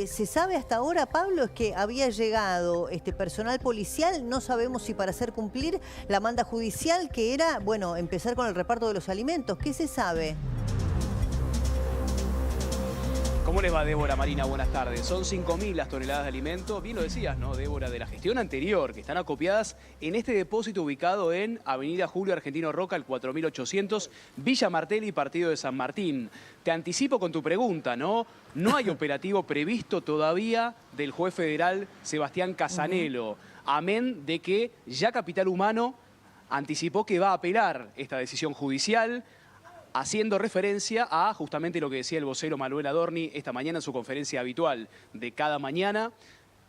que se sabe hasta ahora, Pablo, es que había llegado personal policial, no sabemos si para hacer cumplir la manda judicial, que era, bueno, empezar con el reparto de los alimentos. ¿Qué se sabe? ¿Cómo les va, Débora, Marina? Buenas tardes. Son 5.000 las toneladas de alimento, bien lo decías, ¿no, Débora? De la gestión anterior, que están acopiadas en este depósito ubicado en Avenida Julio Argentino Roca, el 4800, Villa Martelli, Partido de San Martín. Te anticipo con tu pregunta, ¿no? No hay operativo previsto todavía del juez federal Sebastián Casanelo, amén de que ya Capital Humano anticipó que va a apelar esta decisión judicial, haciendo referencia a justamente lo que decía el vocero Manuel Adorni esta mañana en su conferencia habitual de cada mañana,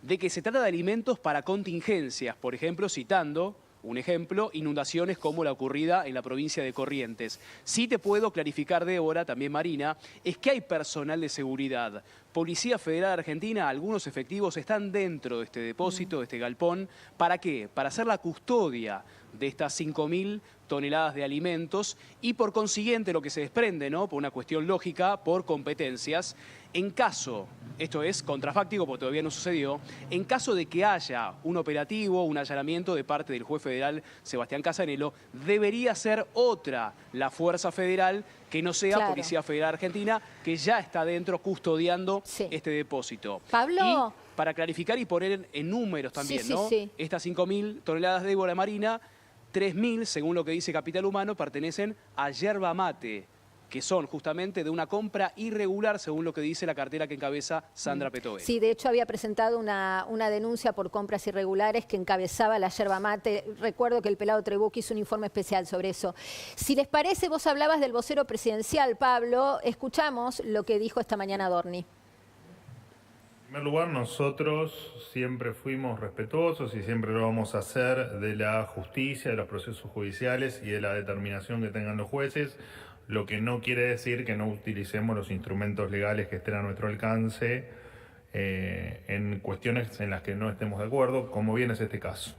de que se trata de alimentos para contingencias, por ejemplo, citando un ejemplo, inundaciones como la ocurrida en la provincia de Corrientes. Sí te puedo clarificar, Débora, también Marina, es que hay personal de seguridad. Policía Federal Argentina, algunos efectivos están dentro de este depósito, de este galpón. ¿Para qué? Para hacer la custodia de estas 5.000 toneladas de alimentos y por consiguiente lo que se desprende, ¿no? Por una cuestión lógica, por competencias, en caso, esto es contrafáctico porque todavía no sucedió, en caso de que haya un operativo, un allanamiento de parte del juez federal Sebastián Casanelo, debería ser otra la fuerza federal que no sea Policía Federal Argentina, que ya está dentro custodiando este depósito. Pablo. Y para clarificar y poner en números también, ¿no? Estas 5.000 toneladas de Débora, Marina, 3.000, según lo que dice Capital Humano, pertenecen a yerba mate, que son justamente de una compra irregular, según lo que dice la cartera que encabeza Sandra Petoé. Sí, de hecho había presentado una denuncia por compras irregulares que encabezaba la yerba mate. Recuerdo que el pelado Trebuch hizo un informe especial sobre eso. Si les parece, vos hablabas del vocero presidencial, Pablo. Escuchamos lo que dijo esta mañana Adorni. En primer lugar, nosotros siempre fuimos respetuosos y siempre lo vamos a hacer de la justicia, de los procesos judiciales y de la determinación que tengan los jueces, lo que no quiere decir que no utilicemos los instrumentos legales que estén a nuestro alcance en cuestiones en las que no estemos de acuerdo, como bien es este caso.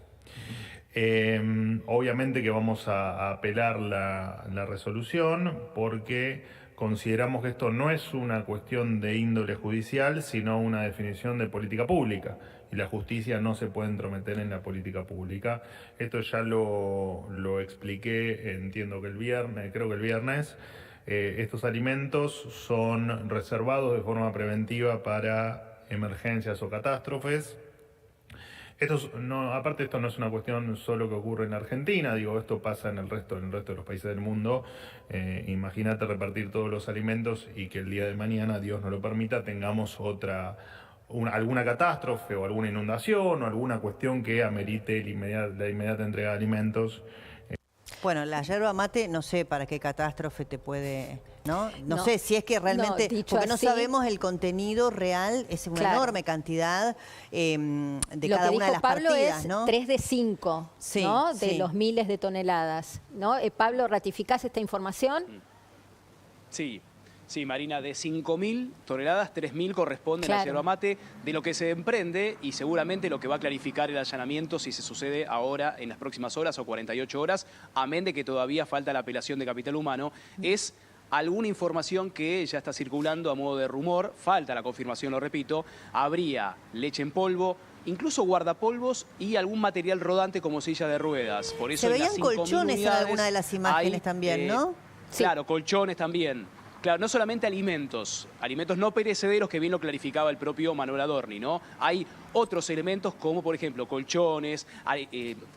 Obviamente que vamos a apelar la resolución porque consideramos que esto no es una cuestión de índole judicial, sino una definición de política pública. Y la justicia no se puede entrometer en la política pública. Esto ya lo expliqué, entiendo que creo que el viernes. Estos alimentos son reservados de forma preventiva para emergencias o catástrofes. Aparte, esto no es una cuestión solo que ocurre en Argentina, digo, esto pasa en el resto de los países del mundo. Imagínate repartir todos los alimentos y que el día de mañana, Dios no lo permita, tengamos alguna catástrofe o alguna inundación o alguna cuestión que amerite la inmediata entrega de alimentos. Bueno, la yerba mate, no sé para qué catástrofe te puede... No sé si es que realmente... porque no sabemos el contenido real, es una enorme cantidad de cada una de las Pablo partidas, es ¿no? 3 de 5, ¿no? De los miles de toneladas, ¿no? Pablo, ¿ratificás esta información? Sí, Marina, de 5.000 toneladas, 3.000 corresponden a yerba mate, de lo que se emprende y seguramente lo que va a clarificar el allanamiento si se sucede ahora en las próximas horas o 48 horas, amén de que todavía falta la apelación de Capital Humano, es alguna información que ya está circulando a modo de rumor, falta la confirmación, lo repito, habría leche en polvo, incluso guardapolvos y algún material rodante como silla de ruedas. Por eso se veían colchones en alguna de las imágenes también, ¿no? Claro, colchones también. Claro, no solamente alimentos no perecederos, que bien lo clarificaba el propio Manuel Adorni, ¿no? Hay otros elementos como, por ejemplo, colchones,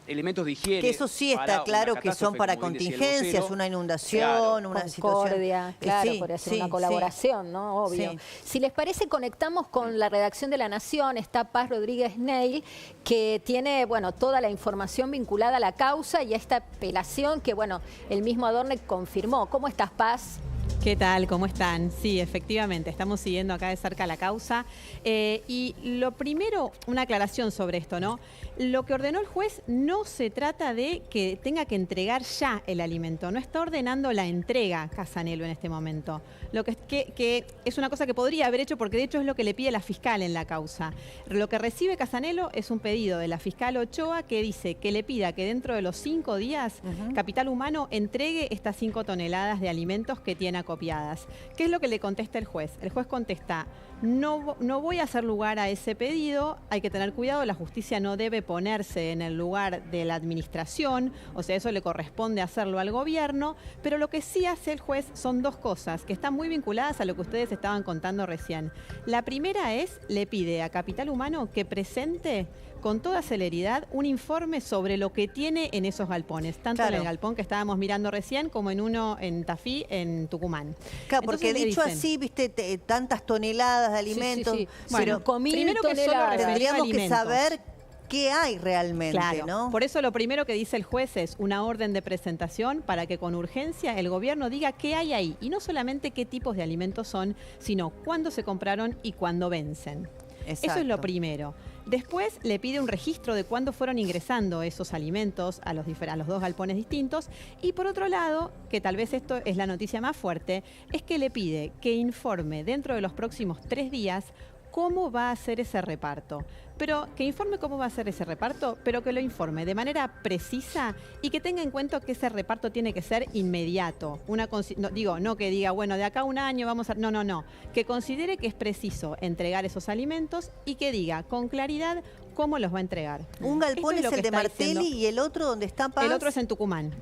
elementos de higiene. Que eso sí está claro que son para contingencias, una inundación, una Concordia, situación... podría ser una colaboración, ¿no? Obvio. Si les parece, conectamos con la redacción de La Nación. Está Paz Rodríguez Neil, que tiene, bueno, toda la información vinculada a la causa y a esta apelación que, bueno, el mismo Adorni confirmó. ¿Cómo estás, Paz? ¿Qué tal? ¿Cómo están? Sí, efectivamente, estamos siguiendo acá de cerca la causa. Y lo primero, una aclaración sobre esto, ¿no? Lo que ordenó el juez no se trata de que tenga que entregar ya el alimento, no está ordenando la entrega Casanelo en este momento. Lo que es una cosa que podría haber hecho porque de hecho es lo que le pide la fiscal en la causa. Lo que recibe Casanelo es un pedido de la fiscal Ochoa que dice que le pida que dentro de los 5 días Capital Humano entregue estas 5 toneladas de alimentos que tiene acopiadas. ¿Qué es lo que le contesta el juez? El juez contesta: no voy a hacer lugar a ese pedido, hay que tener cuidado, la justicia no debe ponerse en el lugar de la administración, o sea, eso le corresponde hacerlo al gobierno, pero lo que sí hace el juez son dos cosas que están muy vinculadas a lo que ustedes estaban contando recién. La primera es, le pide a Capital Humano que presente con toda celeridad un informe sobre lo que tiene en esos galpones, tanto en el galpón que estábamos mirando recién como en uno en Tafí, en Tucumán. Claro, porque dicho así, viste, tantas toneladas de alimentos, sí. Bueno, primero que solo tendríamos que saber qué hay realmente, claro, ¿no? Por eso lo primero que dice el juez es una orden de presentación para que con urgencia el gobierno diga qué hay ahí, y no solamente qué tipos de alimentos son, sino cuándo se compraron y cuándo vencen. Exacto. Eso es lo primero. Después le pide un registro de cuándo fueron ingresando esos alimentos a los dos galpones distintos. Y por otro lado, que tal vez esto es la noticia más fuerte, es que le pide que informe dentro de los próximos 3 días cómo va a ser ese reparto. Pero que informe cómo va a ser ese reparto, pero que lo informe de manera precisa y que tenga en cuenta que ese reparto tiene que ser inmediato. No que diga, bueno, de acá a un año vamos a... No. Que considere que es preciso entregar esos alimentos y que diga con claridad cómo los va a entregar. Un galpón es el de Martelli y el otro donde está Paz. El otro es en Tucumán.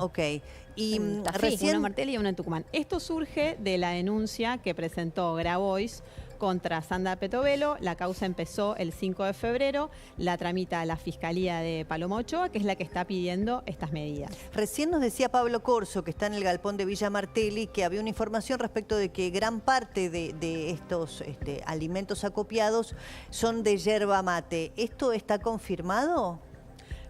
Ok. Y recién... Uno en Martelli y uno en Tucumán. Esto surge de la denuncia que presentó Grabois contra Sandra Petovelo. La causa empezó el 5 de febrero, la tramita la Fiscalía de Paloma Ochoa, que es la que está pidiendo estas medidas. Recién nos decía Pablo Corso, que está en el galpón de Villa Martelli, que había una información respecto de que gran parte de estos alimentos acopiados son de yerba mate. ¿Esto está confirmado?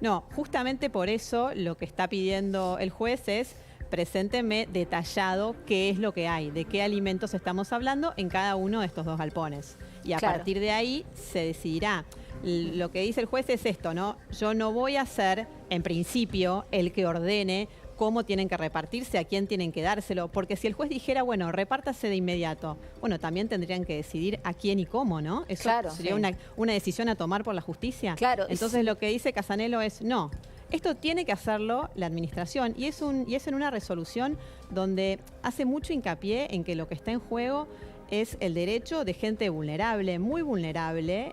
No, justamente por eso lo que está pidiendo el juez es: presénteme detallado qué es lo que hay, de qué alimentos estamos hablando en cada uno de estos dos galpones. Y a partir de ahí se decidirá. Lo que dice el juez es esto, ¿no? Yo no voy a ser, en principio, el que ordene cómo tienen que repartirse, a quién tienen que dárselo, porque si el juez dijera, bueno, repártase de inmediato, bueno, también tendrían que decidir a quién y cómo, ¿no? Eso sería una decisión a tomar por la justicia. Claro. Entonces lo que dice Casanelo es, no, esto tiene que hacerlo la administración, y es en una resolución donde hace mucho hincapié en que lo que está en juego es el derecho de gente vulnerable, muy vulnerable,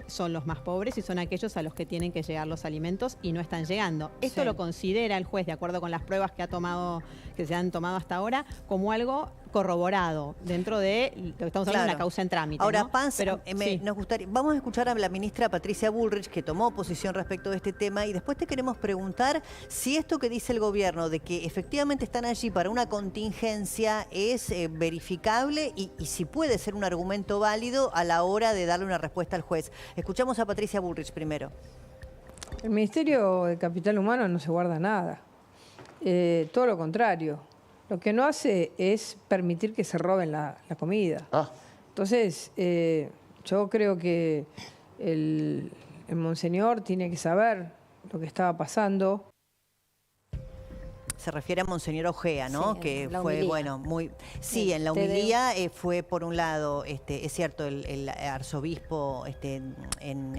son los más pobres y son aquellos a los que tienen que llegar los alimentos y no están llegando. Esto lo considera el juez, de acuerdo con las pruebas que se han tomado hasta ahora, como algo corroborado dentro de lo que estamos hablando de una causa en trámite. Ahora, ¿no? Paz, nos gustaría, vamos a escuchar a la ministra Patricia Bullrich, que tomó posición respecto de este tema, y después te queremos preguntar si esto que dice el gobierno de que efectivamente están allí para una contingencia es verificable y si puede ser un argumento válido a la hora de darle una respuesta al juez. Escuchamos a Patricia Bullrich primero. El Ministerio de Capital Humano no se guarda nada, todo lo contrario. Lo que no hace es permitir que se roben la comida. Entonces, yo creo que el monseñor tiene que saber lo que estaba pasando. Se refiere a Monseñor Ojea, ¿no? Sí, que la fue, homilía. bueno, muy... Sí, en la homilía fue, por un lado, es cierto, el arzobispo en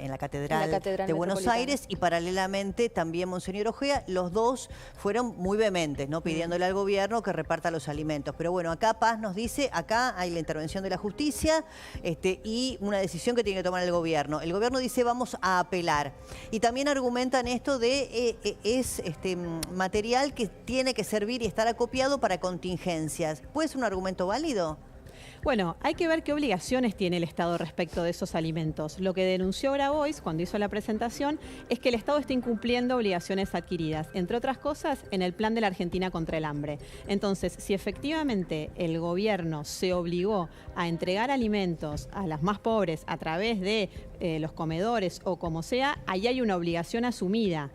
la Catedral de Buenos Aires, y paralelamente también Monseñor Ojea. Los dos fueron muy vehementes, ¿no? Pidiéndole al gobierno que reparta los alimentos. Pero bueno, acá Paz nos dice, acá hay la intervención de la justicia y una decisión que tiene que tomar el gobierno. El gobierno dice, vamos a apelar. Y también argumentan esto de es material que tiene que servir y estar acopiado para contingencias. ¿Puede ser un argumento válido? Bueno, hay que ver qué obligaciones tiene el Estado respecto de esos alimentos. Lo que denunció Grabois cuando hizo la presentación es que el Estado está incumpliendo obligaciones adquiridas, entre otras cosas, en el Plan de la Argentina contra el Hambre. Entonces, si efectivamente el gobierno se obligó a entregar alimentos a las más pobres a través de los comedores o como sea, ahí hay una obligación asumida.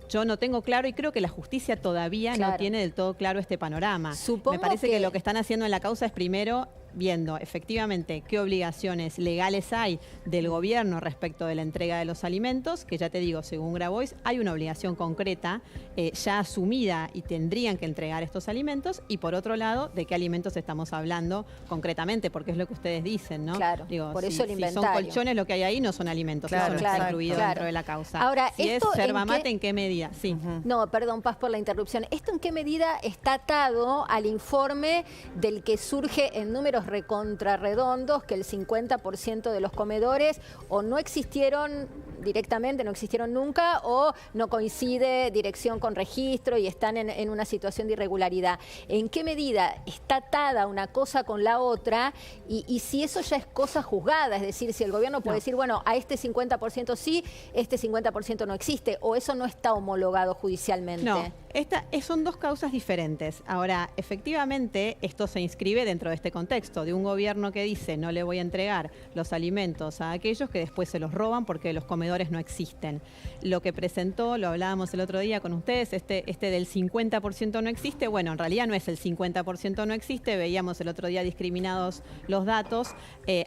Yo no tengo claro y creo que la justicia todavía no tiene del todo claro este panorama. Me parece que lo que están haciendo en la causa es primero viendo efectivamente qué obligaciones legales hay del gobierno respecto de la entrega de los alimentos, que ya te digo, según Grabois, hay una obligación concreta ya asumida y tendrían que entregar estos alimentos, y por otro lado, de qué alimentos estamos hablando concretamente, porque es lo que ustedes dicen, ¿no? Claro, digo, por eso el inventario. Si son colchones, lo que hay ahí no son alimentos, claro, eso no está incluido dentro de la causa. Ahora, si es yerba mate, ¿en qué medida? Sí. No, perdón, Paz, por la interrupción. ¿Esto en qué medida está atado al informe del que surge en números recontrarredondos que el 50% de los comedores o no existieron directamente, no existieron nunca, o no coincide dirección con registro y están en una situación de irregularidad? ¿En qué medida está atada una cosa con la otra y si eso ya es cosa juzgada? Es decir, si el gobierno puede decir, bueno, a este 50% sí, este 50% no existe, o eso no está homologado judicialmente. No, son dos causas diferentes. Ahora, efectivamente, esto se inscribe dentro de este contexto de un gobierno que dice no le voy a entregar los alimentos a aquellos que después se los roban porque los comedores no existen. Lo que presentó, lo hablábamos el otro día con ustedes, este del 50% no existe, bueno, en realidad no es el 50% no existe, veíamos el otro día discriminados los datos,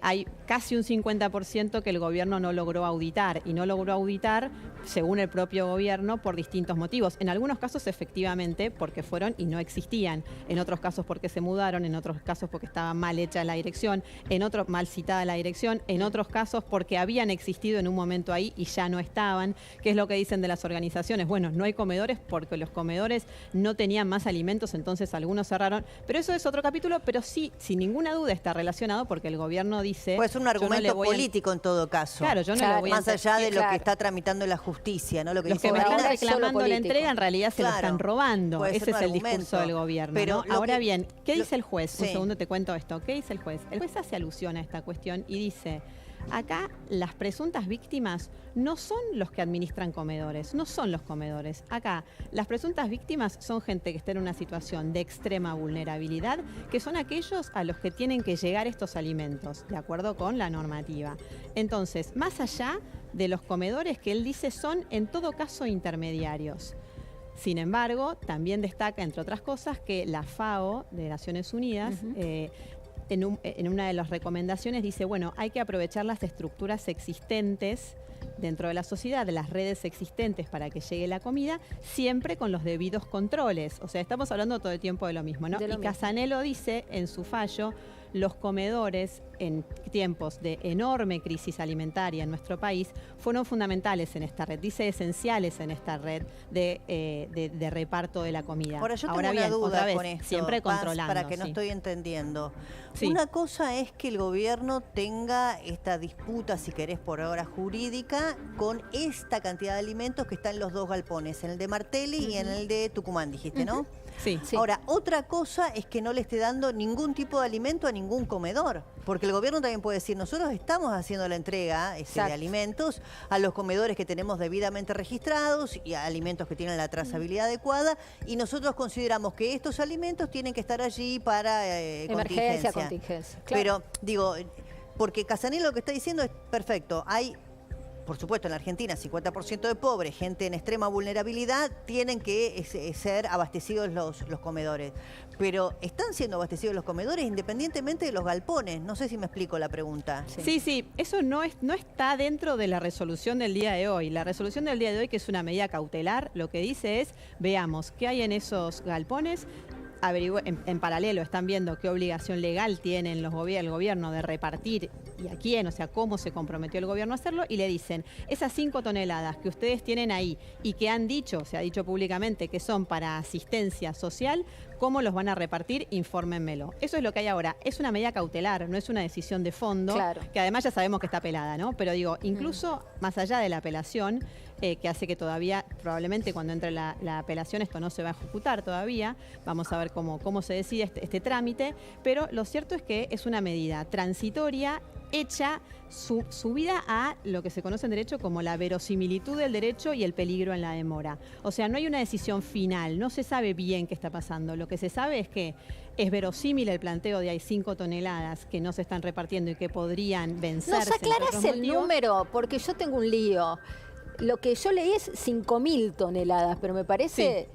hay casi un 50% que el gobierno no logró auditar, y no logró auditar, según el propio gobierno, por distintos motivos. En algunos casos, efectivamente, porque fueron y no existían. En otros casos porque se mudaron, en otros casos porque estaba mal hecha la dirección, en otros mal citada la dirección, en otros casos porque habían existido en un momento ahí y ya no estaban. ¿Qué es lo que dicen de las organizaciones? Bueno, no hay comedores porque los comedores no tenían más alimentos, entonces algunos cerraron. Pero eso es otro capítulo, pero sí, sin ninguna duda está relacionado porque el gobierno dice... Pues es un argumento político en todo caso. Claro, yo no le voy a... Más allá de lo que está tramitando la justicia, ¿no? Lo que los que me están reclamando la entrega en realidad se lo están robando. Ese es el discurso del gobierno. Pero ¿no? Ahora bien, ¿qué dice el juez? Un segundo te cuento esto. ¿Qué dice el juez? El juez hace alusión a esta cuestión y dice... Acá las presuntas víctimas no son los que administran comedores, no son los comedores. Acá las presuntas víctimas son gente que está en una situación de extrema vulnerabilidad, que son aquellos a los que tienen que llegar estos alimentos, de acuerdo con la normativa. Entonces, más allá de los comedores que él dice son en todo caso intermediarios. Sin embargo, también destaca, entre otras cosas, que la FAO de Naciones Unidas... en una de las recomendaciones dice, bueno, hay que aprovechar las estructuras existentes dentro de la sociedad, de las redes existentes para que llegue la comida, siempre con los debidos controles. O sea, estamos hablando todo el tiempo de lo mismo, ¿no? Y Casanello dice en su fallo, los comedores en tiempos de enorme crisis alimentaria en nuestro país fueron fundamentales en esta red, dice esenciales en esta red de reparto de la comida. Ahora, yo tengo una duda con esto, siempre controlando. Para que no estoy entendiendo. Sí. Una cosa es que el gobierno tenga esta disputa, si querés por ahora jurídica, con esta cantidad de alimentos que están en los dos galpones, en el de Martelli y en el de Tucumán, dijiste, ¿no? Sí. Ahora, otra cosa es que no le esté dando ningún tipo de alimento a ningún comedor, porque el gobierno también puede decir, nosotros estamos haciendo la entrega de alimentos a los comedores que tenemos debidamente registrados y a alimentos que tienen la trazabilidad adecuada, y nosotros consideramos que estos alimentos tienen que estar allí para contingencia. Claro. Pero, digo, porque Casanello lo que está diciendo es perfecto, hay... Por supuesto, en la Argentina, 50% de pobres, gente en extrema vulnerabilidad, tienen que ser abastecidos los comedores. Pero ¿están siendo abastecidos los comedores independientemente de los galpones? No sé si me explico la pregunta. Sí, eso no está dentro de la resolución del día de hoy. La resolución del día de hoy, que es una medida cautelar, lo que dice es, veamos qué hay en esos galpones. En paralelo están viendo qué obligación legal tiene el gobierno de repartir y a quién, o sea, cómo se comprometió el gobierno a hacerlo, y le dicen, esas 5 toneladas que ustedes tienen ahí y que han dicho, se ha dicho públicamente que son para asistencia social, ¿cómo los van a repartir? Infórmenmelo. Eso es lo que hay ahora. Es una medida cautelar, no es una decisión de fondo, que además ya sabemos que está apelada, ¿no? Pero digo, incluso más allá de la apelación, que hace que todavía, probablemente cuando entre la apelación, esto no se va a ejecutar todavía, vamos a ver cómo se decide este trámite, pero lo cierto es que es una medida transitoria hecha subida a lo que se conoce en derecho como la verosimilitud del derecho y el peligro en la demora. O sea, no hay una decisión final, no se sabe bien qué está pasando. Lo que se sabe es que es verosímil el planteo de hay 5 toneladas que no se están repartiendo y que podrían vencerse. ¿Nos aclarás el número? Porque yo tengo un lío. Lo que yo leí es 5.000 toneladas, pero me parece...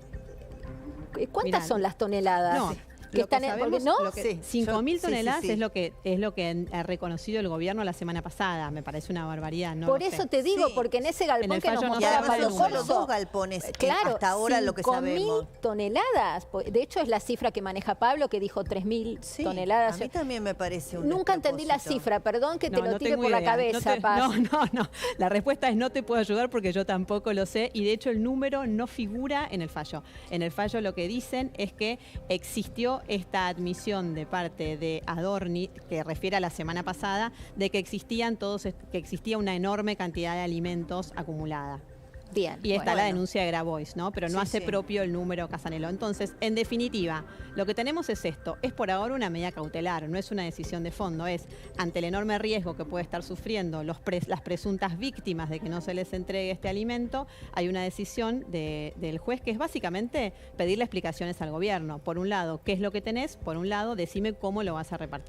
¿Cuántas son las toneladas? No. Que están sabemos, ¿no? 5.000 toneladas es lo que ha reconocido el gobierno la semana pasada. Me parece una barbaridad. No Por eso te digo, porque en ese galpón que nos mostraba Pablo Corso, dos galpones, claro, hasta ahora lo que sabemos. 5.000 toneladas. De hecho, es la cifra que maneja Pablo, que dijo 3.000 toneladas. A mí también me parece un Nunca entendí la cifra, perdón que te lo tire por la cabeza, Paz. No. La respuesta es no te puedo ayudar porque yo tampoco lo sé y de hecho el número no figura en el fallo. En el fallo lo que dicen es que existió esta admisión de parte de Adorni, que refiere a la semana pasada, de que existía una enorme cantidad de alimentos acumulada. Bien. Y está la denuncia de Grabois, ¿no? Pero no hace propio el número Casanelo. Entonces, en definitiva, lo que tenemos es esto. Es por ahora una medida cautelar, no es una decisión de fondo. Es ante el enorme riesgo que puede estar sufriendo las presuntas víctimas de que no se les entregue este alimento, hay una decisión del juez que es básicamente pedirle explicaciones al gobierno. Por un lado, ¿qué es lo que tenés? Por un lado, decime cómo lo vas a repartir.